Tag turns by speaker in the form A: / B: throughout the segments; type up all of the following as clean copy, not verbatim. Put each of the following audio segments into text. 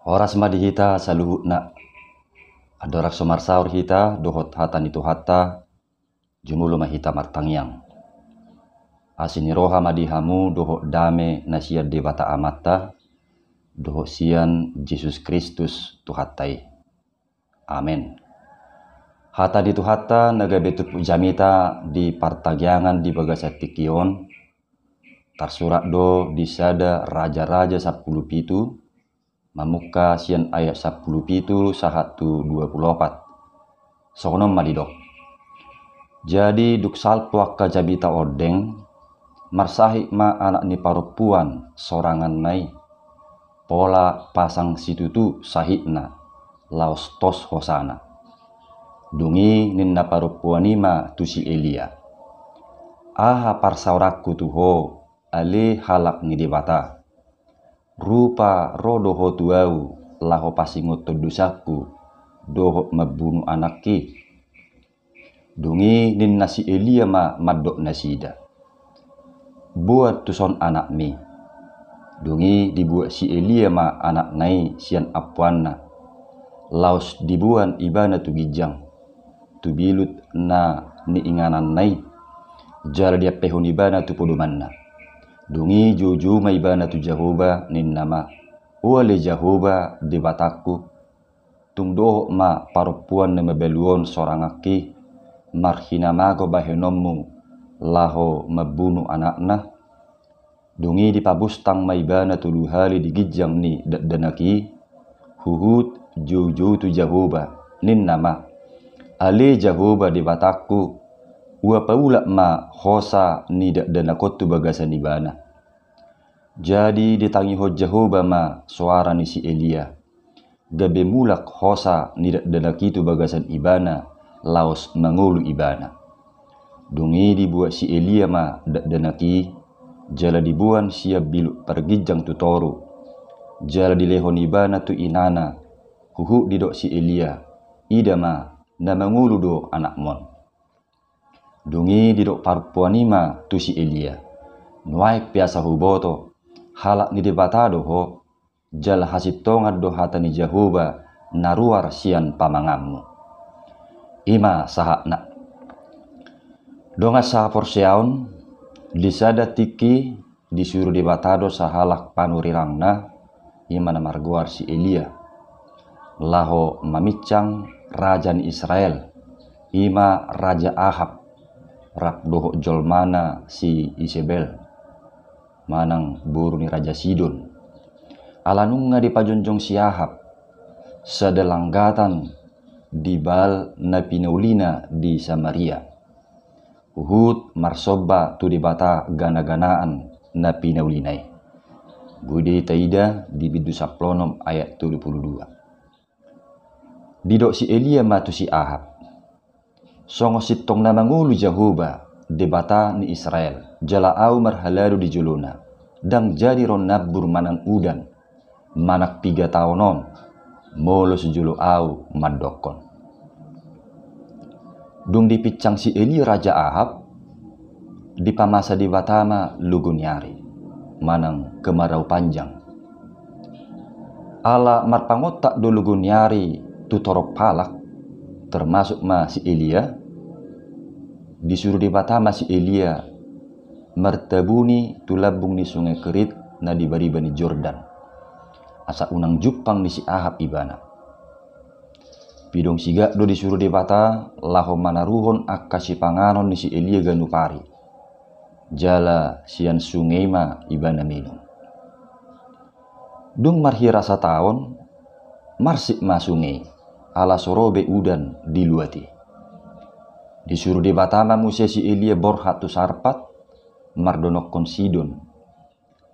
A: Horas madi hita saluhutna adorak somarsaur hita dohot hatan itu hatta jumulu mahita martangyang. Asini roha madihamu dohot dame nasia dewata amata dohot sian Yesus Kristus tuhatai. Amin. Hata di tuhata naga betu jamita di partagyangan di bagasatikion tarsurat do disada raja-raja 10 pitu mamuka sian ayat 10 pitu 1:24. Sokonom malidok. Jadi duk salpuak ka jabita ordeng marsahi ma anak ni parupuan sorangan nai pola pasang situtu sahitna laos tos hosana dungi ninna parupuan ima tusi Elia aha parsaurakku tuho ale halak ni debata rupa rodoho tuau laho pasingot todusaku doho mabunuh anakki dungi ninna si Elia ma madok nasida buat tuson anak mi dungi dibuat si Elia ma anak nai sian apuanna laos dibuan ibana tu gijang tu bilut na ni inganan nai jala dia pehon ibana tu podomanna dungi juju ma ibana tu Jahoba nin nama uale Jahoba debataku tungdoh ma parupuan na mabeluon sorangaki marhina mago bahenommu laho mabunuh anakna dungi dipabustang maibana tuluhali digijang ni danaki huhut juju tu Jahoba nin nama ale Jahoba debataku ua paula ma hosa ni danakotu bagasan ibana jadi ditangi ho Jahoba ma suara ni si Elia gabe mulak hosa ni danaki tu bagasan ibana laos mangulu ibana dungi dibuat si Elia ma danaki jala dibuan siap bilu pergijang tu toru jala dilehon ibana tu inana huhu didok si Elia ida ma na mangulu do anak mon dungi didok parpuanima tu si Elia nuaik piasa huboto halak ni debatado ho jala hasitongat do hatani Jahoba naruar sian pamangammu ima sahakna donga sa porseaun disada tiki disuruh debatado sahalak panurirangna ima na marguar si Elia laho mamicang raja ni Israel ima raja Ahab rap doho jolmana si Isabel manang buru ni raja Sidon alanunga di pajonjong si Ahab sedelanggatan di bal na pinaulina di Samaria uhud marsoba tu dibata gana-ganaan na pinaulinay bude taida di bidu saplonom ayat 22 didok si Elia matu si Ahab songo sitong na mangulu Jahoba debata ni Israel jala au marhaladu di juluna dang jadi ron nabur manang udan manak 3 tahunon molo sejulu au madokon dung dipicang si Elia raja Ahab di pamasa di batama lugunyari manang kemarau panjang ala marpangotak do lugunyari tutorok palak termasuk ma si Elia disuruh di batama si Elia martabuni tulabung ni sungai Kerit na di baribani Jordan asa unang jupang ni si Ahab ibana pidong siga do disuruh di bata laho manaruhon akasi panganon ni si Elia ganupari jala sian sungai ma ibana minum dung marhira tahun marsik ma sungai ala sorobe udan diluati disuruh di batama musia si Elia borhat tu sarpat mardonokon Sidon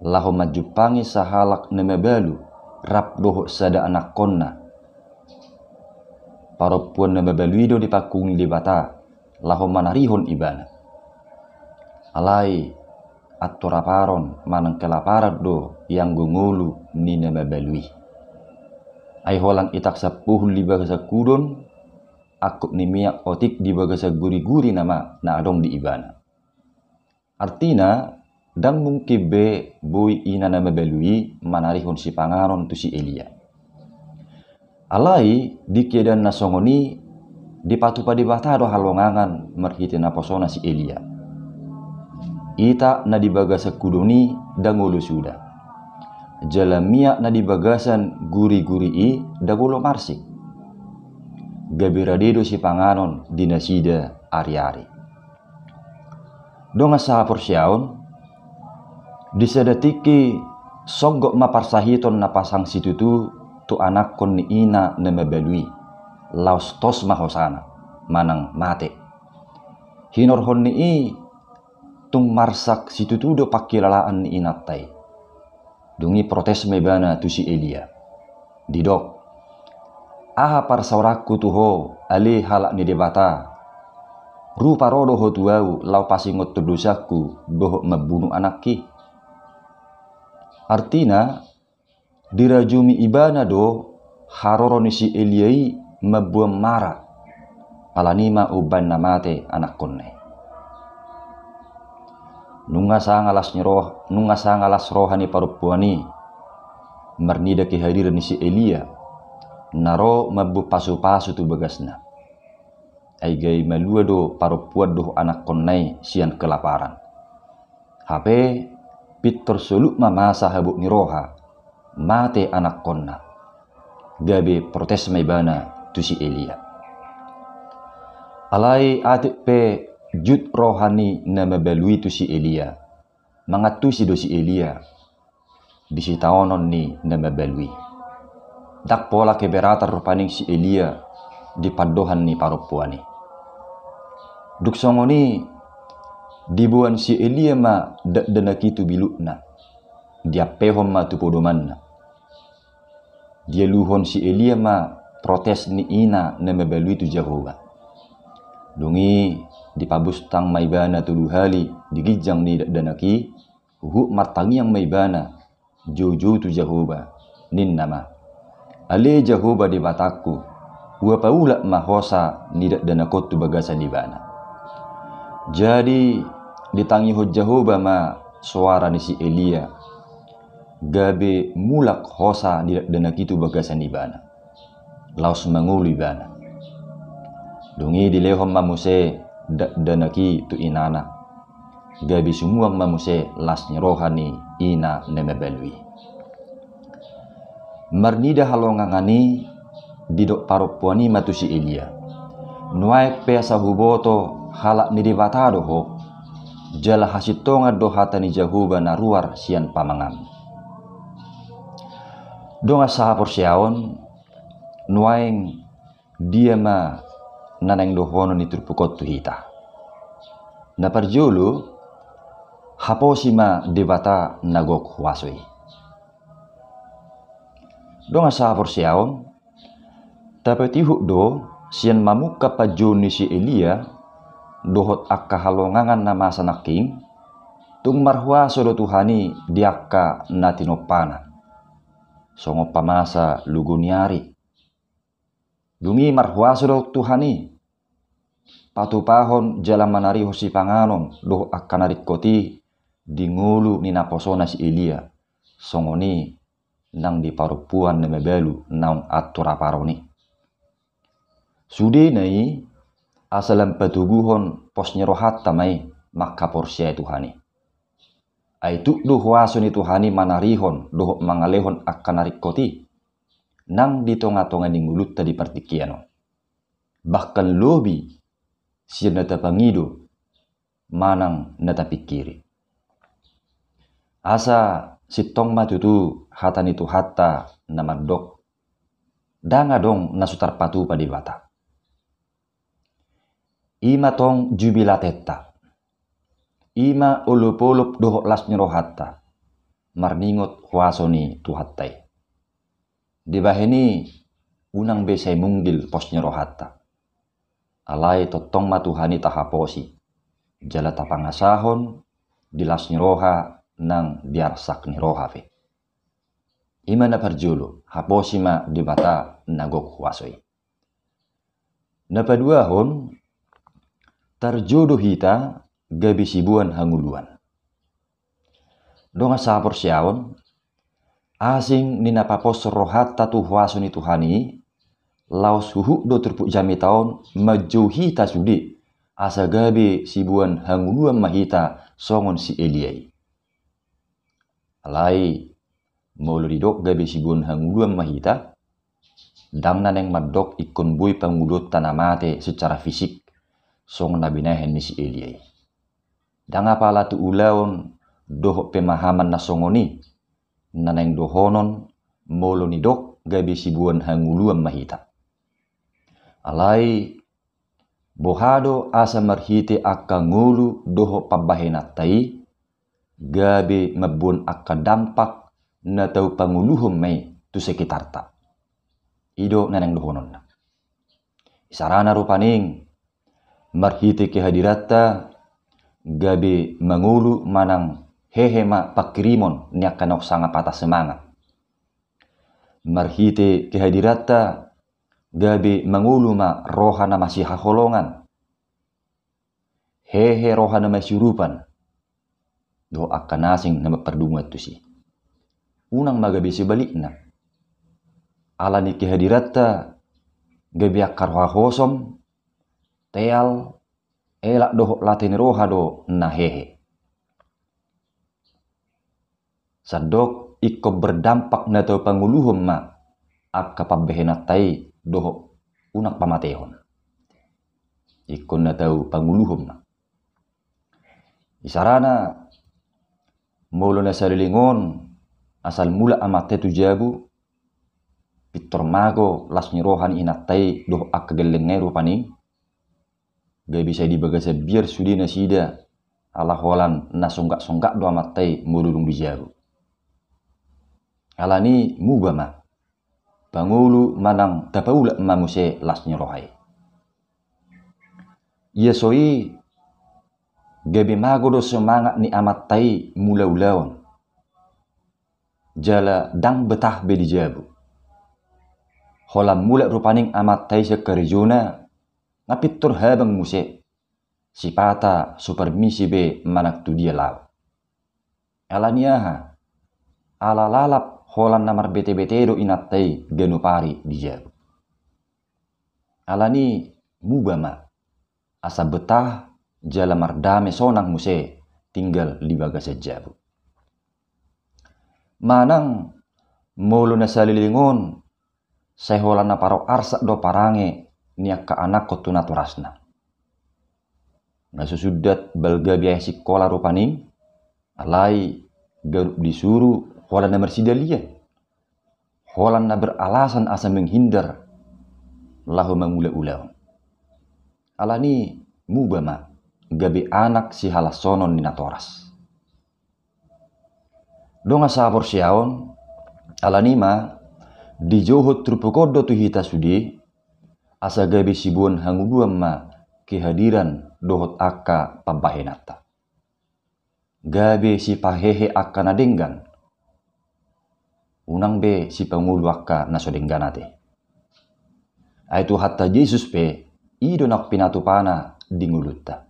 A: laho majupangi sahalak nemabalu rap doho sada anak konna parupuan nemabaluido dipakungi di bata laho manarihon ibana alai aturaparon manang kelaparat do yang gungulu ni nemabalui ay holang itak 10 di bagasa kudon akuk ni miak otik di bagasa guri-guri nama na adong di ibana artina dang mungkin be boy ina nama belui manarihon si pangaron tu si Elia Alai di kedan nasongoni di patu padi batado halongangan merhiti naposona si Elia. Ita na di bagasa kudoni dangolo suda. Jalamia na di bagasan guri-guri i dagolo marsik. Gabiradedo si panganon di nasida ari-ari. Donga sa porsiaon disadatiki sogok maparsahiton na pasang situtu tu anak kon ni ina na mabalui laos tos mahosana manang mate hinorhon ni i tung marsak situtu do pakilalaan ni inatai dungi protes mebana tu si Elia didok aha parsauraku tuho ali halak ni debata rupa rodo ho tuau lau pasingot tudusaku dohok membunuh anakki. Artina dirajumi ibana do haroroni si Eliai mabuam mara palanima uban namate anak konne. Nunga sangalas rohani parupuani marnida kehadiran si Elia naro mabu pasu-pasu tu bagasna. Aigai malua do parupuan do anak konne sian kelaparan. Hape Pitor suluk mamasa habuk ni roha mate anak konna gabe protes maibana tu si Elia. Alai atik pe jut rohani na mabalui tu si Elia mangatu si do si Elia bisi taonon ni na mabalui dak pola keberatan rupaning si Elia di padohan ni parupuani duk songoni dibuan si Elia ma danaki tu bilukna dia pehom ma tu podomanna dia luhon si Elia ma protes ni ina na mabalui tu Jehovah dungi dipabustang maibana tu luhali digijang ni danaki hu martangi yang maibana jojo tu Jehovah nin nama ale Jehovah di bataku wa paula mahosa ni danakot tu bagasan di bana. Jadi ditangi ho Jehovah ma suara ni si Elia gabe mulak hosa di danakitu bagasan ibana laos mangulu ibana dungi dilehom mamuse danaki tu inana gabe sumuang mamuse lasnya rohani ina nemebelwi marnida halongangani didok parupuani matu si Elia nuai pesa huboto halak ni dibatado ho jala hasitonga do hatani Jehovah naruar sian pamangam donga saha porsiaon nuaing dia ma naneng dohono ni turpukot tu hita na parjulu haposima debata nagok wasoi donga saha porsiaon tapetihu do sian mamuka pajoni si Elia dohot akka halongangan nama sanaking tung marhua sodo Tuhani diakka natinopana songo pamasa luguniari dungi marhua sodo Tuhani patupahon jalan manari hosi panganon doh akka narikoti dingulu ni naposona si Elia songoni nang di parupuan nemebelu naung atura paroni sude nai asalam patuguhon posnya rohat tamai maka porsia Tuhani aitu do huasoni Tuhani manarihon do mangalehon akan narikoti nang di tonga-tonga ningulut tadi partikiano bahkan lobi siya natapangido manang natapikiri asa sitong matutu hatani tu hatta namadok danga dong nasutar patu padi bata ima tong jubilatetta ima ulup-ulup dohok lasnya rohatta marningot huasoni tuhattai dibaheni unang besai munggil posnya rohatta alai totong matuhani tahaposi jala tapangasahon dilasnya roha nang biarsak ni roha fe ima na parjulu haposi ma dibata nagok huasoi napadua hon tarjodoh hita gabi sibuan hanguluan donga sapor siaon asing ninapapos rohat tatu huasoni Tuhani laos huhuk do terpuk jami taon majuhi tasudi asa gabe sibuan hanguluan mahita songon si Eliai. Alai molo didok gabe sibuan hanguluan mahita dam naneng madok ikon bui pangudot tanamate secara fisik songon nabinahen ni si Eliai. Dang apala tu ulaon dohok pemahaman na songoni naneng dohonon molo nidok gabe sibuan hanguluan mahita. Alai bohado asa marhite akka ngulu doho pabahenatai gabe mabun akka dampak na tau panguluhum mai tu sekitarta. Ido naneng dohonon. Sarana rupaning marhite kehadiratta gabe mangulu manang hehema pakirimon niakanok sanga patah semangat. Marhite kehadiratta gabe mangulu ma rohana masih haholongan. Hehe rohana masih rupan. Do akan asing nama perdungat tu si. Unang magabe sebalikna. Alani kehadiratta gabe akar hosom teal elak dohok latini roha do na hehe. Sadok iko berdampak na tau panguluhum ma akka pabehenatai doho unak pamatehon. Ikon na tau panguluhum na. Isarana molo na salilingon asal mula amate tu jabu pitor mago las rohan inatai doho akka gelenge rupani gak bisa dibagasa biar sudi na sida ala holan na songgak do amatai mululung di jabu. Alani mubama pangulu manang tapaula mamuse lasnya rohai. Ia soi gabe mago do semangat ni amatai mula ulawan. Jala dang betah be di jabu. Holam mula rupaning amatai sekerjona ngapitur habang muse. Sipata supermisi be manak tu dia law. Alaniaha ala lalap holan namar bete-bete do inatai genupari di jabu. Alani mubama asa betah jala mardame sonang muse tinggal di bagasa jabu. Manang molo na salilingon say holan na paro arsak do parange niak ka anak ko tunaturasna. Nasusudat balga biaya sikola rupaning alai garup disuruh holan na mersidalia. Holan na beralasan asa menghindar lahu mangula-ulaw. Alani mubama gabi anak si halasonon ni natoras. Donga sabor siaon alani ma di johot trupukodo tu hita sudi asa gabi sibuan hanguduam ma kehadiran dohot akka pabahenata. Gabe si pahehe akka nadenggan. Unang be si pangulu akka nasodengganate. Aitu hatta Yesus pe ido nak pinatupana di ngulutta.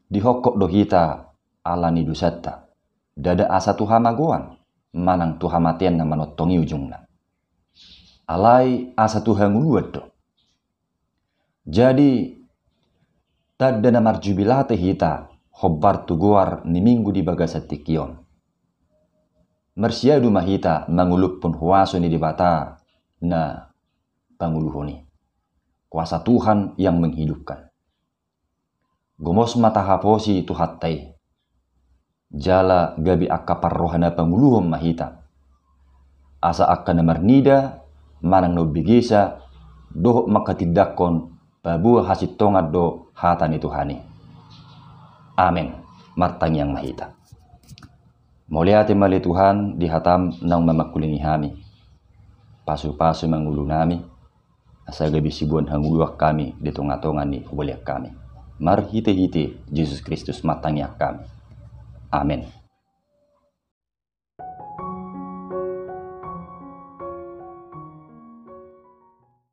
A: Dihokok do hita alani dusata. Dada asa tuha magoan manang tuha matian na manotongi ujungna. Alai asa tuha nguluat do. Jadi tada na marjubilate hita hobbar tuguar ni minggu di bagasa tikion. Mersiadu mahita mangulup pun huaso ni dibata na panguluhoni. Kuasa Tuhan yang menghidupkan. Gomos mata haposi tu hattai. Jala gabi akka parrohana panguluhom mahita. Asa akka na marnida manang no bigisa dohok makatidakon pabuah hasit tongad do hatan itu hani. Amin. Martang yang mahita. Muliati mali Tuhan di hatam nang mamakulini kami. Pasu-pasu mangulu nami. Asa gabi sibuan hanguluak kami di tonga-tonga ni hubaliak kami. Marhite-hite Yesus Kristus matangnya kami. Amin.